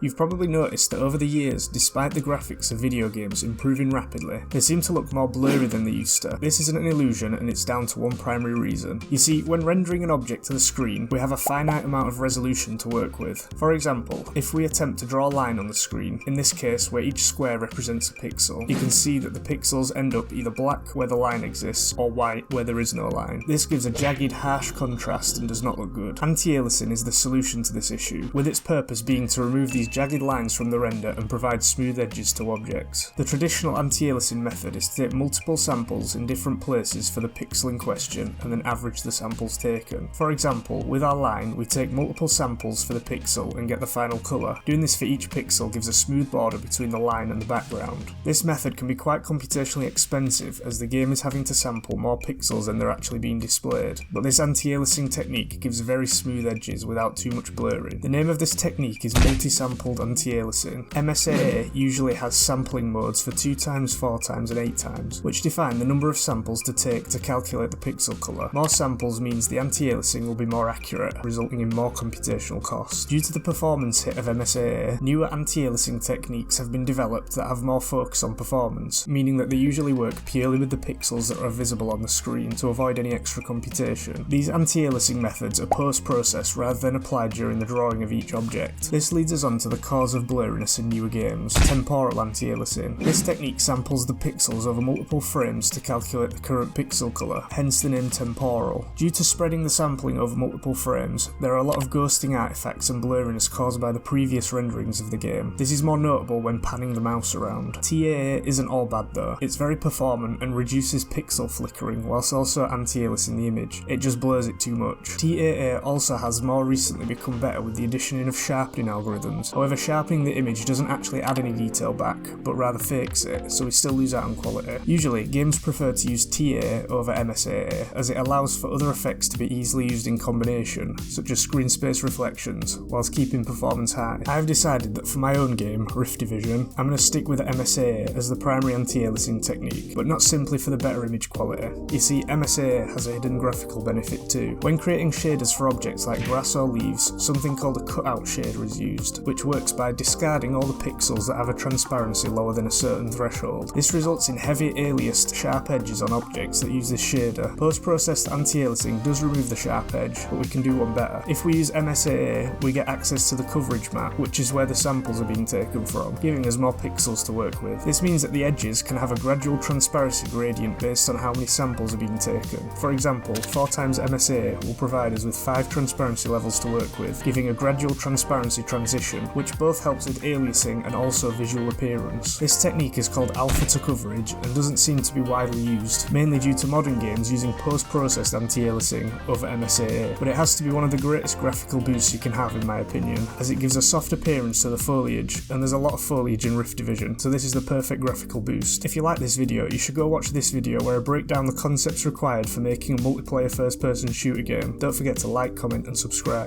You've probably noticed that over the years, despite the graphics of video games improving rapidly, they seem to look more blurry than they used to. This isn't an illusion, and it's down to one primary reason. You see, when rendering an object to the screen, we have a finite amount of resolution to work with. For example, if we attempt to draw a line on the screen, in this case where each square represents a pixel, you can see that the pixels end up either black where the line exists, or white where there is no line. This gives a jagged, harsh contrast and does not look good. Anti-aliasing is the solution to this issue, with its purpose being to remove these jagged lines from the render and provide smooth edges to objects. The traditional anti-aliasing method is to take multiple samples in different places for the pixel in question and then average the samples taken. For example, with our line, we take multiple samples for the pixel and get the final colour. Doing this for each pixel gives a smooth border between the line and the background. This method can be quite computationally expensive as the game is having to sample more pixels than they're actually being displayed, but this anti-aliasing technique gives very smooth edges without too much blurring. The name of this technique is multi-sampled anti-aliasing. MSAA usually has sampling modes for 2x, 4x and 8x, which define the number of samples to take to calculate the pixel colour. More samples means the anti-aliasing will be more accurate, resulting in more computational cost. Due to the performance hit of MSAA, newer anti-aliasing techniques have been developed that have more focus on performance, meaning that they usually work purely with the pixels that are visible on the screen to avoid any extra computation. These anti-aliasing methods are post-processed rather than applied during the drawing of each object. This leads us on to the cause of blurriness in newer games, temporal anti-aliasing. This technique samples the pixels over multiple frames to calculate the current pixel colour, hence the name temporal. Due to spreading the sampling over multiple frames, there are a lot of ghosting artifacts and blurriness caused by the previous renderings of the game. This is more notable when panning the mouse around. TAA isn't all bad though. It's very performant and reduces pixel flickering whilst also anti-aliasing the image. It just blurs it too much. TAA also has more recently become better with the addition of sharpening algorithms. However, sharpening the image doesn't actually add any detail back, but rather fakes it, so we still lose out on quality. Usually, games prefer to use TA over MSAA, as it allows for other effects to be easily used in combination, such as screen space reflections, whilst keeping performance high. I have decided that for my own game, Rift Division, I'm going to stick with MSAA as the primary anti-aliasing technique, but not simply for the better image quality. You see, MSAA has a hidden graphical benefit too. When creating shaders for objects like grass or leaves, something called a cutout shader is used, which works by discarding all the pixels that have a transparency lower than a certain threshold. This results in heavy aliased sharp edges on objects that use this shader. Post-processed anti-aliasing does remove the sharp edge, but we can do one better. If we use MSAA, we get access to the coverage map, which is where the samples are being taken from, giving us more pixels to work with. This means that the edges can have a gradual transparency gradient based on how many samples are being taken. For example, 4x MSAA will provide us with 5 transparency levels to work with, giving a gradual transparency transition, which both helps with aliasing and also visual appearance. This technique is called alpha to coverage and doesn't seem to be widely used, mainly due to modern games using post-processed anti-aliasing over MSAA, but it has to be one of the greatest graphical boosts you can have in my opinion, as it gives a soft appearance to the foliage, and there's a lot of foliage in Rift Division, so this is the perfect graphical boost. If you like this video, you should go watch this video where I break down the concepts required for making a multiplayer first-person shooter game. Don't forget to like, comment and subscribe.